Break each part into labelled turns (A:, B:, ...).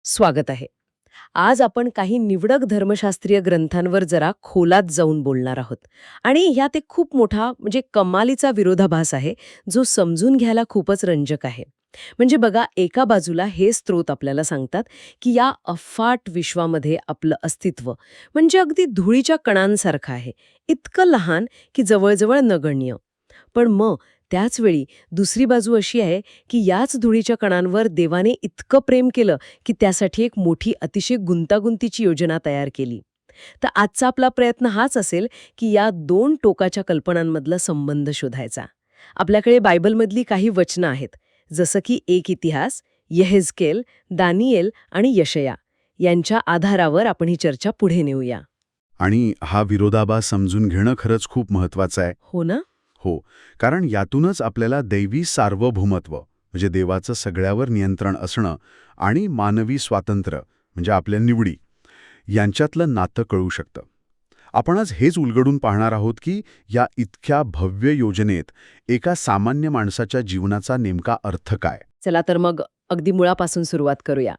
A: स्वागत आहे. आज आपण काही निवडक धर्मशास्त्रीय ग्रंथांवर जरा खोलात जाऊन बोलणार आहोत. आणि ह्यात एक खूप मोठा म्हणजे कमालीचा विरोधाभास आहे, जो समजून घ्यायला खूपच रंजक आहे. म्हणजे बघा, एका बाजूला हे स्त्रोत आपल्याला सांगतात, की या अफाट विश्वामध्ये आपलं अस्तित्व म्हणजे अगदी धुळीच्या कणांसारखं आहे, इतकं लहान की जवळजवळ नगण्य. पण मग त्याचवेळी दुसरी बाजू अशी आहे, की याच धुळीच्या कणांवर देवाने इतकं प्रेम केलं की त्यासाठी एक मोठी अतिशय गुंतागुंतीची योजना तयार केली. तर आजचा आपला प्रयत्न हाच असेल, की या दोन टोकाच्या कल्पनांमधला संबंध शोधायचा. आपल्याकडे बायबलमधली काही वचनं आहेत, जसं की एक इतिहास, यहेजकेल, दानिएल आणि यशया. यांच्या आधारावर आपण ही चर्चा पुढे नेऊया.
B: आणि हा विरोधाभास समजून घेणं खरंच खूप महत्वाचं आहे.
A: हो ना?
B: हो, कारण यातूनच आपल्याला दैवी सार्वभौमत्व म्हणजे देवाचं सगळ्यावर नियंत्रण असणं आणि मानवी स्वातंत्र्य म्हणजे आपल्या निवडी यांच्यातलं नातं कळू शकतं. आपण आज हेच उलगडून पाहणार आहोत की या इतक्या भव्य योजनेत एका सामान्य माणसाच्या जीवनाचा नेमका अर्थ काय.
A: चला तर मग अगदी मुळापासून सुरुवात करूया.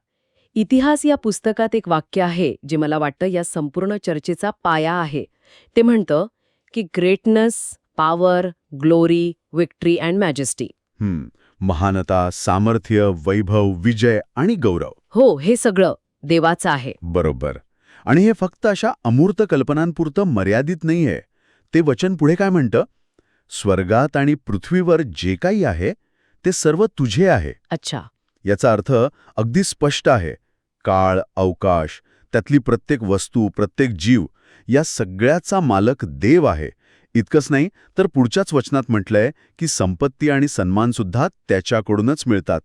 A: इतिहास या पुस्तकात एक वाक्य आहे जे मला वाटतं या संपूर्ण चर्चेचा पाया आहे. ते म्हणतं की greatness, power, glory, victory and majesty.
B: महानता, सामर्थ्य, वैभव, विजय आणि गौरव.
A: हो, हे सगळं देवाचं आहे.
B: बरोबर. आणि हे फक्त अशा अमूर्त कल्पनांपुरतं मर्यादित नाहीये. ते वचन पुढे काय म्हणतं? स्वर्गात आणि पृथ्वीवर जे काही आहे ते सर्व तुझे आहे.
A: अच्छा.
B: याचा अर्थ अगदी स्पष्ट आहे. काळ, अवकाश, त्यातली प्रत्येक वस्तू, प्रत्येक जीव या सगळ्याचा मालक देव आहे. इतकंच नाही तर पुढच्याच वचनात म्हटलंय की संपत्ती आणि सन्मानसुद्धा त्याच्याकडूनच मिळतात.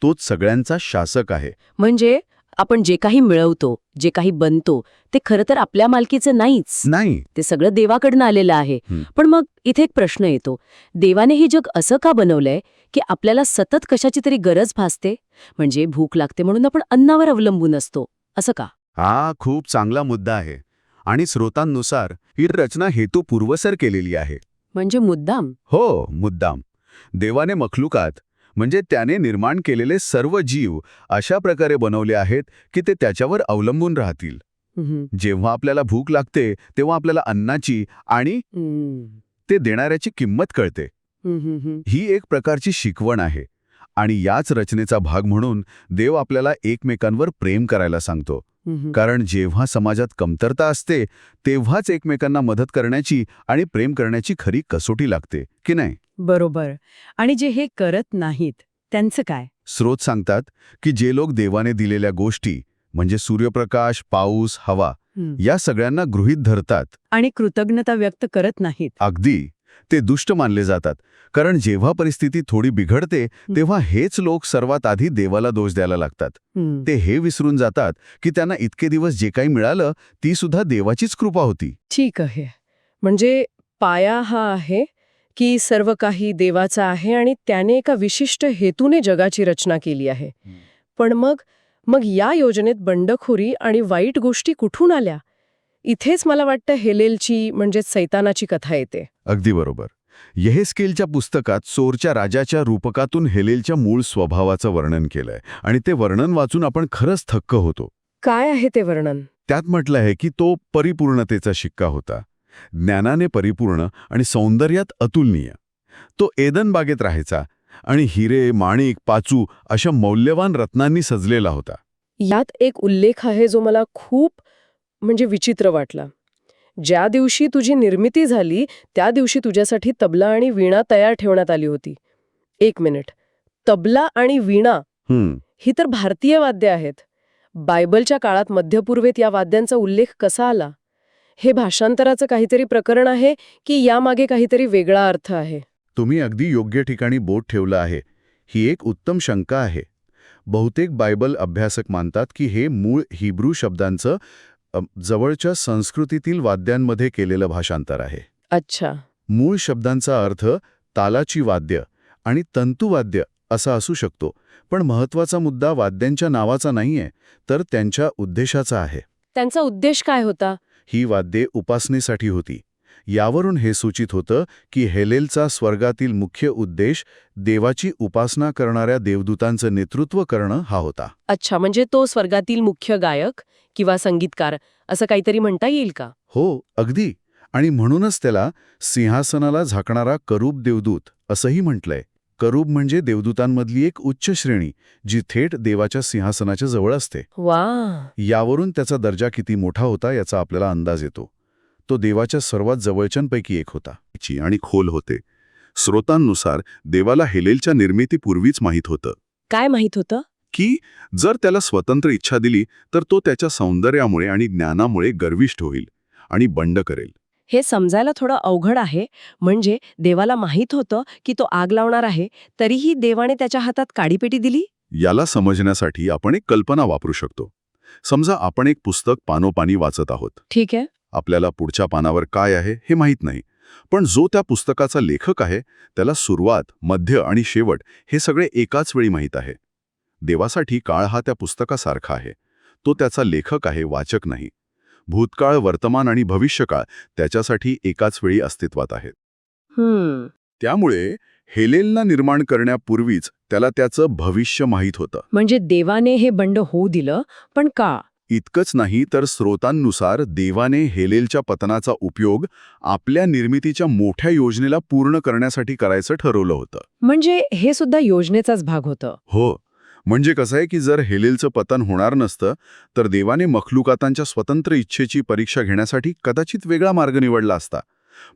B: तोच सगळ्यांचा शासक आहे.
A: म्हणजे आपण जे काही मिळवतो, जे काही बनतो, ते खरं तर आपल्या मालकीचं नाहीच.
B: नाही.
A: ते सगळं देवाकडनं आलेलं आहे. पण मग इथे एक प्रश्न येतो. देवाने हे जग असं का बनवलंय की आपल्याला सतत कशाची तरी गरज भासते? म्हणजे भूक लागते म्हणून आपण अन्नावर अवलंबून असतो, असं का?
B: हा खूप चांगला मुद्दा आहे. आणि स्रोतांनुसार ही रचना हेतुपूर्वसर केलेली आहे.
A: म्हणजे मुद्दाम?
B: हो, मुद्दाम. देवाने मखलुकात म्हणजे त्याने निर्माण केलेले सर्व जीव अशा प्रकारे बनवले आहेत की ते त्याच्यावर अवलंबून राहतील. जेव्हा आपल्याला भूक लागते तेव्हा आपल्याला अन्नाची आणि ते देणाऱ्याची किंमत कळते. ही एक प्रकारची शिकवण आहे. आणि याच रचनेचा भाग म्हणून देव आपल्याला एकमेकांवर प्रेम करायला सांगतो. कारण जेव्हा समाजात कमतरता असते तेव्हाच एकमेकांना मदत करण्याची आणि प्रेम करण्याची खरी कसोटी लागते, की नाही?
A: बरोबर. आणि जे हे करत नाहीत त्यांचं काय?
B: स्रोत सांगतात की जे लोक देवाने दिलेल्या गोष्टी म्हणजे सूर्यप्रकाश, पाऊस, हवा या सगळ्यांना गृहीत धरतात
A: आणि कृतज्ञता व्यक्त करत नाहीत.
B: अगदी ते दुष्ट मानले जातात. कारण जेव्हा परिस्थिती थोडी बिघडते तेव्हा हेच लोक सर्वात आधी देवाला दोष द्यायला लागतात. ते हे विसरून जातात की त्यांना इतके दिवस जे काही मिळालं ती सुद्धा देवाचीच कृपा होती.
A: ठीक आहे. म्हणजे पाया हा आहे की सर्व काही देवाचा आहे आणि त्याने एका विशिष्ट हेतूने जगाची रचना केली आहे. पण मग मग या योजनेत बंडखोरी आणि वाईट गोष्टी कुठून आल्या? इथेच मला वाटतं हेलेलची म्हणजे सैतानाची कथा येते.
B: अगदी बरोबर. यहेजकेलच्या पुस्तकात चोरच्या राजाच्या रूपकातून हेलेलच्या मूळ स्वभावाचं वर्णन केलंय आणि ते वर्णन वाचून आपण खरंच थक्क होतो.
A: काय आहे ते वर्णन?
B: त्यात म्हटलं आहे की तो परिपूर्णतेचा शिक्का होता. ज्ञानाने परिपूर्ण आणि सौंदर्यात अतुलनीय. तो एदन बागेत राहायचा आणि हिरे, माणिक, पाचू अशा मौल्यवान रत्नांनी सजलेला होता.
A: यात एक उल्लेख आहे जो मला खूप म्हणजे विचित्र वाटला. ज्या दिवशी तुझी निर्मिती झाली त्या दिवशी तुझ्यासाठी तबला आणि वीणा तयार ठेवण्यात आली होती. एक मिनिट. तबला आणि वीणा ही तर भारतीय वाद्य आहेत. बायबलच्या काळात मध्यपूर्वेत या वाद्यांचा उल्लेख कसा आला? हे भाषांतराचं काहीतरी प्रकरण आहे की यामागे काहीतरी वेगळा अर्थ आहे?
B: तुम्ही अगदी योग्य ठिकाणी बोट ठेवलं आहे. ही एक उत्तम शंका आहे. बहुतेक बायबल अभ्यासक मानतात की हे मूळ हिब्रू शब्दांचं जवळच्या संस्कृतीतील वाद्यांमध्ये केलेलं भाषांतर आहे.
A: अच्छा.
B: मूळ शब्दांचा अर्थ तालाची वाद्य आणि तंतुवाद्य असा असू शकतो. पण महत्वाचा मुद्दा वाद्यांच्या नावाचा नाहीये, तर त्यांच्या उद्देशाचा आहे.
A: त्यांचा उद्देश काय होता?
B: ही वाद्ये उपासनेसाठी होती. यावरून हे सूचित होतं की हेलेलचा स्वर्गातील मुख्य उद्देश देवाची उपासना करणाऱ्या देवदूतांचं नेतृत्व करणं हा होता.
A: अच्छा, म्हणजे तो स्वर्गातील मुख्य गायक किंवा संगीतकार असं काहीतरी म्हणता येईल का?
B: हो, अगदी. आणि म्हणूनच त्याला सिंहासनाला झाकणारा करूब देवदूत असंही म्हटलंय. करूब म्हणजे देवदूतांमधली एक उच्च श्रेणी, जी थेट देवाच्या सिंहासनाच्या जवळ असते.
A: वा.
B: यावरून त्याचा दर्जा किती मोठा होता याचा आपल्याला अंदाज येतो. तो देवाच्या सर्वात जवळच्यांपैकी एक होता. आणि खोल होते. स्रोतांनुसार देवाला हेलेलच्या निर्मितीपूर्वीच माहीत होतं.
A: काय माहित होतं?
B: की जर त्याला स्वतंत्र इच्छा दिली तर तो त्याच्या सौंदर्यामुळे आणि ज्ञानामुळे गर्विष्ठ होईल आणि बंड करेल.
A: हे समजायला थोडं अवघड आहे. म्हणजे देवाला माहीत होतं की तो आग लावणार आहे, तरीही देवाने त्याच्या हातात काडीपेटी दिली?
B: याला समजण्यासाठी आपण एक कल्पना वापरू शकतो. समजा आपण एक पुस्तक पानोपानी वाचत आहोत.
A: ठीक आहे.
B: आपल्याला पुढच्या पानावर काय आहे हे माहीत नाही, पण जो त्या पुस्तकाचा लेखक आहे त्याला सुरुवात, मध्य आणि शेवट हे सगळे एकाच वेळी माहीत आहे. देवासाठी काळ हा त्या पुस्तकासारखा आहे. तो त्याचा लेखक आहे, वाचक नाही. भूतकाळ, वर्तमान आणि भविष्यकाळ त्याच्यासाठी एकाच वेळी अस्तित्वात आहेत. त्यामुळे हेलेलना निर्माण करण्यापूर्वीच त्याला त्याचं भविष्य माहीत होतं.
A: म्हणजे देवाने हे बंड होऊ दिलं, पण का?
B: इतकंच नाही तर स्रोतांनुसार देवाने हेलेलच्या पतनाचा उपयोग आपल्या निर्मितीच्या मोठ्या योजनेला पूर्ण करण्यासाठी करायचं ठरवलं होतं.
A: म्हणजे हे सुद्धा योजनेचाच भाग होतं.
B: हो, म्हणजे कसं आहे की जर हेलेलचं पतन होणार नसतं तर देवाने मखलुकातांच्या स्वतंत्र इच्छेची परीक्षा घेण्यासाठी कदाचित वेगळा मार्ग निवडला असता.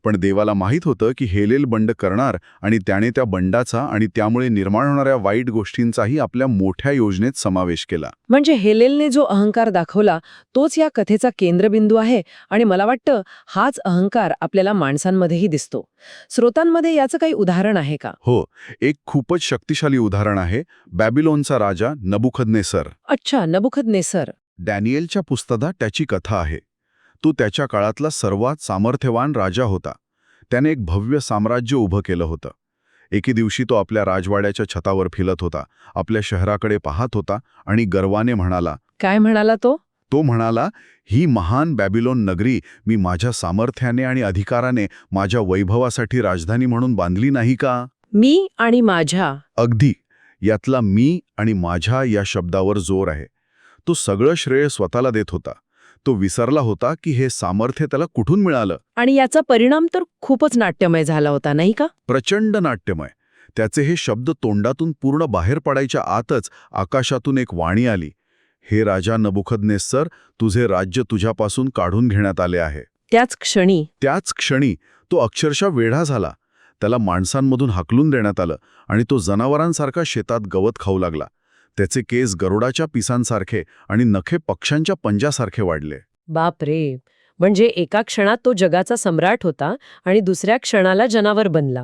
B: पण देवाला माहीत होतं की हेलेल बंड करणार आणि त्याने त्या बंडाचा आणि त्यामुळे निर्माण होणाऱ्या वाईट गोष्टींचाही आपल्या मोठ्या योजनेत समावेश केला.
A: म्हणजे हेलेलने जो अहंकार दाखवला तोच या कथेचा केंद्रबिंदू आहे आणि मला वाटतं हाच अहंकार आपल्याला माणसांमध्येही दिसतो. स्रोतांमध्ये याचं काही उदाहरण आहे का?
B: हो, एक खूपच शक्तिशाली उदाहरण आहे बॅबिलोनचा राजा नबुखदनेसर.
A: अच्छा, नबुखदनेसर.
B: डॅनियलच्या पुस्तकात त्याची कथा आहे. तो त्याच्या काळातला सर्वात सामर्थ्यवान राजा होता. त्याने एक भव्य साम्राज्य उभं केलं होतं. एके दिवशी तो आपल्या राजवाड्याच्या छतावर फिरत होता, आपल्या शहराकडे पाहत होता आणि गर्वाने म्हणाला.
A: काय म्हणाला तो?
B: तो म्हणाला, ही महान बॅबिलोन नगरी मी माझ्या सामर्थ्याने आणि अधिकाराने माझ्या वैभवासाठी राजधानी म्हणून बांधली नाही का?
A: मी आणि माझ्या.
B: अगदी. यातला मी आणि माझ्या या शब्दावर जोर आहे. तो सगळं श्रेय स्वतःला देत होता. तो विसरला होता की हे सामर्थ्य त्याला कुठून मिळालं.
A: आणि याचा परिणाम तर खूपच नाट्यमय झाला होता, नाही का?
B: प्रचंड नाट्यमय. त्याचे हे शब्द तोंडातून पूर्ण बाहेर पडायच्या आतच आकाशातून एक वाणी आली. हे राजा नबुखदनेस्सर, तुझे राज्य तुझ्यापासून काढून घेण्यात आले आहे.
A: त्याच क्षणी
B: तो अक्षरशः वेढा झाला. त्याला माणसांमधून हाकलून देण्यात आलं आणि तो जनावरांसारखा शेतात गवत खाऊ लागला. त्याचे केस गरुडाच्या पिसांसारखे आणि नखे पक्ष्यांच्या पंजासारखे वाढले.
A: बापरे. म्हणजे एका क्षणात तो जगाचा सम्राट होता आणि दुसऱ्या क्षणाला जनावर बनला.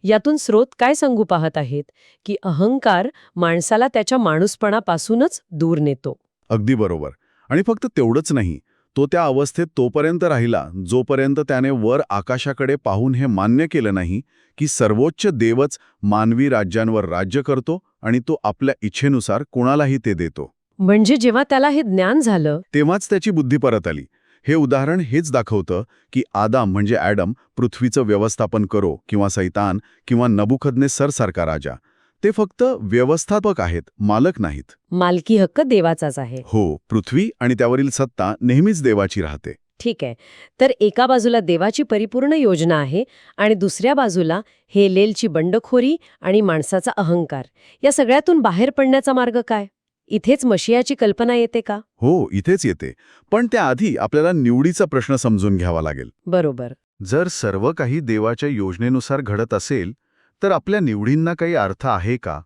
A: यातून स्रोत काय सांगू पाहत आहेत की अहंकार माणसाला त्याच्या माणूसपणापासूनच दूर नेतो.
B: अगदी बरोबर. आणि फक्त तेवढंच नाही, तो त्या अवस्थेत तोपर्यंत राहिला जोपर्यंत त्याने वर आकाशाकडे पाहून हे मान्य केलं नाही की सर्वोच्च देवच मानवी राज्यांवर राज्य करतो आणि तो आपल्या इच्छेनुसार कोणालाही ते देतो.
A: म्हणजे जेव्हा त्याला हे ज्ञान झालं
B: तेव्हाच त्याची बुद्धी परत आली. हे उदाहरण हेच दाखवतं की आदाम म्हणजे ॲडम पृथ्वीचं व्यवस्थापन करो किंवा सैतान किंवा नबुखदनेस्सर सारखा राजा, ते फक्त व्यवस्थापक आहेत, मालक नाहीत.
A: मालकी हक्क देवाचाच आहे.
B: हो, पृथ्वी आणि त्यावरील सत्ता नेहमीच देवाची राहते.
A: ठीक आहे. तर एका बाजूला देवाची परिपूर्ण योजना आहे आणि दुसऱ्या बाजूला हेलेलची बंडखोरी आणि माणसाचा अहंकार. या सगळ्यातून बाहेर पडण्याचा मार्ग काय? इथेच मशियाची कल्पना येते का?
B: हो, इथेच येते. पण त्याआधी आपल्याला निवडीचा प्रश्न समजून घ्यावा लागेल.
A: बरोबर.
B: जर सर्व काही देवाच्या योजनेनुसार घडत असेल तर आपल्या निवडींना काही अर्थ आहे का?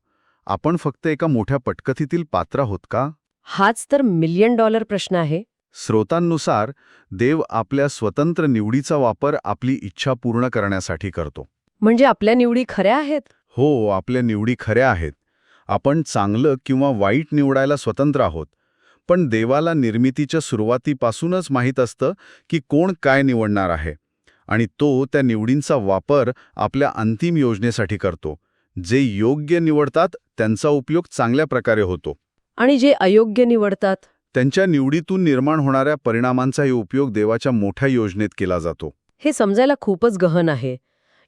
B: आपण फक्त एका मोठ्या पटकथीतील पात्र आहोत का?
A: हाच तर $1,000,000 प्रश्न आहे.
B: स्रोतांनुसार देव आपल्या स्वतंत्र निवडीचा वापर आपली इच्छा पूर्ण करण्यासाठी करतो.
A: म्हणजे आपल्या निवडी खऱ्या आहेत?
B: हो, आपल्या निवडी खऱ्या आहेत. आपण चांगलं किंवा वाईट निवडायला स्वतंत्र आहोत. पण देवाला निर्मितीच्या सुरुवातीपासूनच माहीत असतं की कोण काय निवडणार आहे आणि तो त्या निवडींचा वापर आपल्या अंतिम योजनेसाठी करतो. जे योग्य निवडतात त्यांचा उपयोग चांगल्या प्रकारे होतो.
A: आणि जे अयोग्य निवडतात
B: त्यांच्या निवडीतून निर्माण होणाऱ्या परिणामांचाही उपयोग देवाच्या मोठ्या योजनेत केला जातो.
A: हे समजायला खूपच गहन आहे.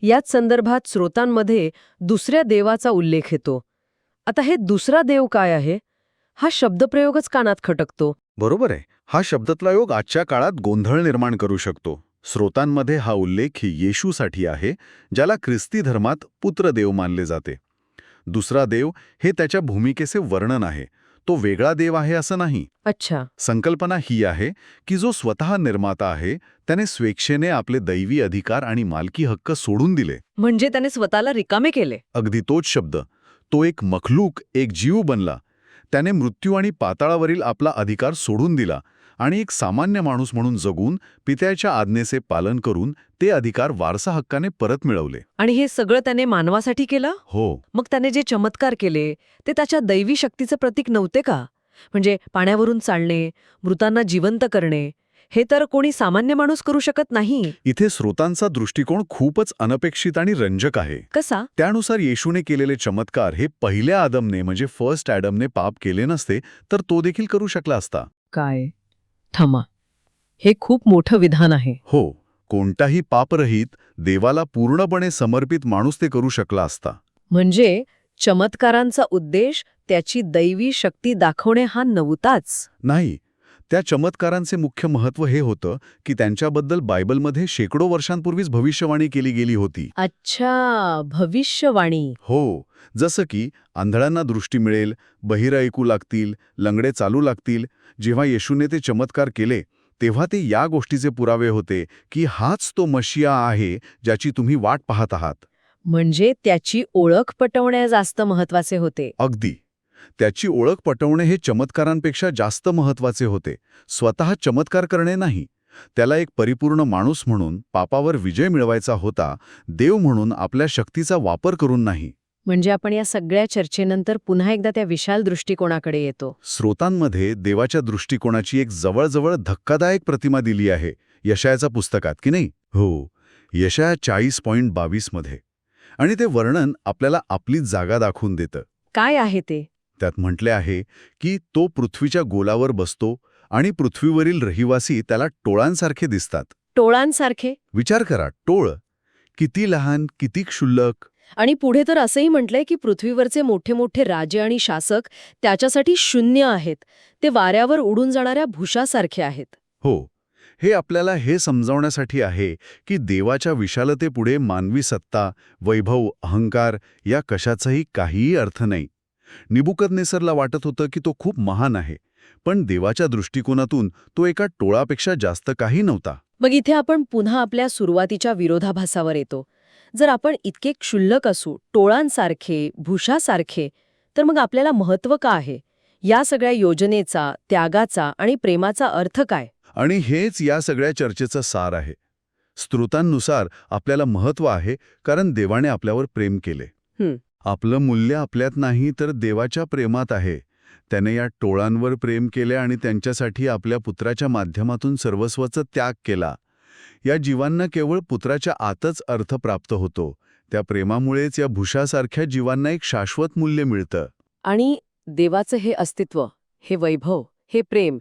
A: याच संदर्भात स्रोतांमध्ये दुसऱ्या देवाचा उल्लेख येतो. आता हे दुसरा देव काय आहे? हा शब्दप्रयोगच कानात खटकतो.
B: बरोबर आहे. हा शब्दातला योग आजच्या काळात गोंधळ निर्माण करू शकतो. स्रोतांमध्ये हा उल्लेख येशूसाठी आहे, ज्याला ख्रिस्ती धर्मात पुत्रदेव मानले जाते. दुसरा देव हे त्याच्या भूमिकेचे वर्णन आहे. तो वेगळा देव आहे असं नाही.
A: अच्छा.
B: संकल्पना ही आहे की जो स्वतः निर्माता आहे त्याने स्वेच्छेने आपले दैवी अधिकार आणि मालकी हक्क सोडून दिले.
A: म्हणजे त्याने स्वतःला रिकामे केले.
B: अगदी तोच शब्द. तो एक मखलूक, एक जीव बनला. त्याने मृत्यू आणि पाताळावरील आपला अधिकार सोडून दिला आणि एक सामान्य माणूस म्हणून जगून पित्याच्या आज्ञेचे पालन करून ते अधिकार वारसा हक्काने परत मिळवले.
A: आणि हे सगळं त्याने मानवासाठी केलं?
B: हो.
A: मग त्याने जे चमत्कार केले ते त्याच्या दैवी शक्तीचं प्रतीक नव्हते का? म्हणजे पाण्यावरून चालणे, मृतांना जिवंत करणे, हे तर कोणी सामान्य माणूस करू शकत नाही.
B: इथे स्रोतांचा दृष्टिकोन खूपच अनपेक्षित आणि रंजक आहे.
A: कसा?
B: त्यानुसार येशूने केलेले चमत्कार हे पहिल्या आदमने म्हणजे फर्स्ट ॲडमने पाप केले नसते तर तो देखील करू शकला असता.
A: काय? थांबा. हे खूप मोठं विधान आहे.
B: हो. कोणताही पापरहित, देवाला पूर्णपणे समर्पित माणूस ते करू शकला असता.
A: म्हणजे चमत्कारांचा उद्देश त्याची दैवी शक्ती दाखवणे हा नव्हताच.
B: नाही. त्या चमत्कारांचे मुख्य महत्त्व हे होतं की त्यांच्याबद्दल बायबलमध्ये शेकडो वर्षांपूर्वीच भविष्यवाणी केली गेली होती.
A: अच्छा, भविष्यवाणी.
B: हो. जसं की आंधळ्यांना दृष्टी मिळेल, बहिरं ऐकू लागतील, लंगडे चालू लागतील. जेव्हा येशूने ते चमत्कार केले तेव्हा ते या गोष्टीचे पुरावे होते की हाच तो मशिया आहे ज्याची तुम्ही वाट पाहत आहात.
A: म्हणजे त्याची ओळख पटवणे जास्त महत्वाचे होते.
B: अगदी. त्याची ओळख पटवणे हे चमत्कारांपेक्षा जास्त महत्वाचे होते. स्वतः चमत्कार करणे नाही. त्याला एक परिपूर्ण माणूस म्हणून पापावर विजय मिळवायचा होता, देव म्हणून आपल्या शक्तीचा वापर करून नाही.
A: म्हणजे आपण या सगळ्या चर्चेनंतर पुन्हा एकदा त्या विशाल दृष्टिकोनाकडे येतो.
B: स्रोतांमध्ये देवाच्या दृष्टिकोनाची एक जवळजवळ धक्कादायक प्रतिमा दिली आहे यशायाच्या पुस्तकात, की नाही? हो. यशाया 40:22 मध्ये. आणि ते वर्णन आपल्याला आपली जागा दाखवून देतं.
A: काय आहे ते?
B: त्यात म्हटले आहे की तो पृथ्वीच्या गोलावर बसतो आणि पृथ्वीवरील रहिवासी त्याला टोळांसारखे दिसतात.
A: टोळांसारखे?
B: विचार करा, टोळ किती लहान, किती क्षुल्लक.
A: आणि पुढे तर असंही म्हटलंय की पृथ्वीवरचे मोठे मोठे राजे आणि शासक त्याच्यासाठी शून्य आहेत. ते वाऱ्यावर उडून जाणाऱ्या भुशासारखे आहेत.
B: हो. हे आपल्याला हे समजावण्यासाठी आहे की देवाच्या विशालतेपुढे मानवी सत्ता, वैभव, अहंकार या कशाचाही काहीही अर्थ नाही. निबुकदनेसरला वाटत होतं की तो खूप महान आहे, पण देवाच्या दृष्टिकोनातून तो एका टोळापेक्षा जास्त काही नव्हता.
A: मग इथे आपण पुन्हा आपल्या सुरुवातीच्या विरोधाभासावर येतो. जर आपण इतके क्षुल्लक असू, टोळांसारखे, भुशासारखे, तर मग आपल्याला महत्त्व का आहे? या सगळ्या योजनेचा, त्यागाचा आणि प्रेमाचा अर्थ काय?
B: आणि हेच या सगळ्या चर्चेचं सार आहे. स्रोतांनुसार आपल्याला महत्त्व आहे कारण देवाने आपल्यावर प्रेम केले. आपलं मूल्य आपल्यात नाही तर देवाच्या प्रेमात आहे. त्याने या टोळांवर प्रेम केले आणि त्यांच्यासाठी आपल्या पुत्राच्या माध्यमातून सर्वस्वाचा त्याग केला. या जीवांना केवळ पुत्राच्या आतच अर्थ प्राप्त होतो. त्या प्रेमामुळेच या भुशासारख्या जीवांना एक शाश्वत मूल्य मिळतं.
A: आणि देवाचं हे अस्तित्व, हे वैभव, हे प्रेम,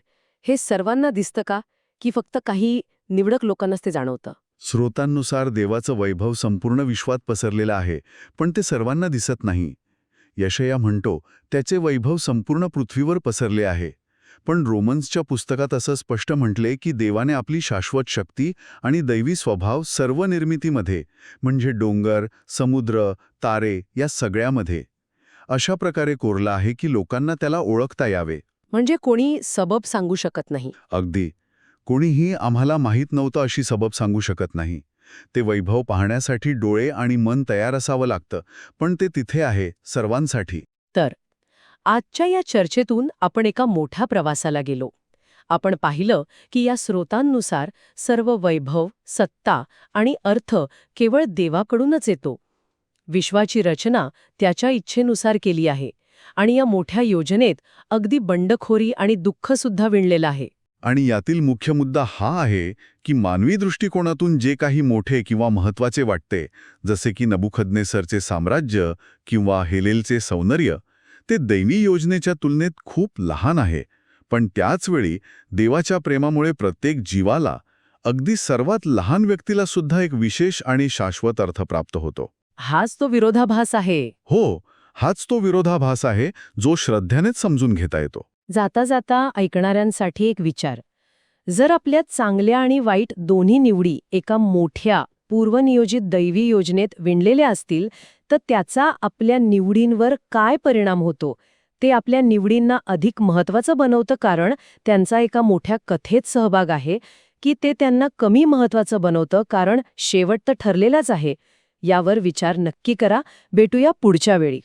A: हे सर्वांना दिसतं का? की फक्त काही निवडक लोकांनाच ते जाणवतं?
B: स्रोतांनुसार देवाचं वैभव संपूर्ण विश्वात पसरलेलं आहे, पण ते सर्वांना दिसत नाही. यशया म्हणतो त्याचे वैभव संपूर्ण पृथ्वीवर पसरले आहे. पण रोमन्सच्या पुस्तकात असं स्पष्ट म्हटले की देवाने आपली शाश्वत शक्ती आणि दैवी स्वभाव सर्व निर्मितीमध्ये, म्हणजे डोंगर, समुद्र, तारे या सगळ्यामध्ये अशा प्रकारे कोरला आहे की लोकांना त्याला ओळखता यावे.
A: म्हणजे कोणी सबब सांगू शकत नाही.
B: अगदी. कोणीही आम्हाला माहीत नव्हतं अशी सबब सांगू शकत नाही. ते वैभव पाहण्यासाठी डोळे आणि मन तयार असावं लागतं, पण ते तिथे आहे सर्वांसाठी.
A: तर आजच्या या चर्चेतून आपण एका मोठ्या प्रवासाला गेलो. आपण पाहिलं की या स्रोतांनुसार सर्व वैभव, सत्ता आणि अर्थ केवळ देवाकडूनच येतो. विश्वाची रचना त्याच्या इच्छेनुसार केली आहे आणि या मोठ्या योजनेत अगदी बंडखोरी आणि दुःखसुद्धा विणलेलं आहे.
B: आणि यातील मुख्य मुद्दा हा आहे की मानवी दृष्टिकोनातून जे काही मोठे किंवा महत्त्वाचे वाटते, जसे की नबुखदनेसरचे साम्राज्य किंवा हेलेलचे सौंदर्य, ते दैवी योजनेच्या तुलनेत खूप लहान आहे. पण त्याच वेळी देवाच्या प्रेमामुळे प्रत्येक जीवाला अगदी सर्वात लहान व्यक्तीला सुद्धा एक विशेष आणि शाश्वत अर्थ प्राप्त होतो.
A: हाच तो विरोधाभास आहे.
B: हो, हाच तो विरोधाभास आहे जो श्रद्धेनेच समजून घेता येतो.
A: जाता जाता ऐकणाऱ्यांसाठी एक विचार. जर आपल्या चांगल्या आणि वाईट दोन्ही निवडी एका मोठ्या पूर्वनियोजित दैवी योजनेत विणलेल्या असतील तर त्याचा आपल्या निवडींवर काय परिणाम होतो ते आपल्या निवडींना अधिक महत्त्वाचं बनवतं कारण त्यांचा एका मोठ्या कथेत सहभाग आहे की ते त्यांना कमी महत्त्वाचं बनवतं कारण शेवट तर ठरलेलाच आहे. यावर विचार नक्की करा. भेटूया पुढच्या वेळी.